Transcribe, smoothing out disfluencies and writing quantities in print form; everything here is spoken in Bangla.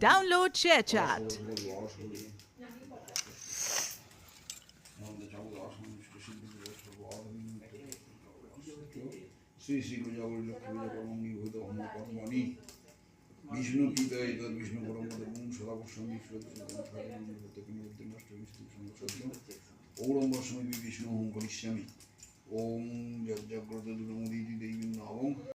Download ShareChat. শ্রী শ্রী প্রজাপতি লক্ষ্মী প্রজাপতি ভূত হোম কর্মণি বিষ্ণু কৃতয় তদ বিষ্ণু পরমপদ ওম সদাবর্ষণী শ্রদ্ধা নষ্ট বিষ্ণু সংসর্গ ঔরম্ব সময় বিষ্ণু হোম করিষ্যামি ওম যজ্ঞগ্রত দুরমুদিতি দেবী নবম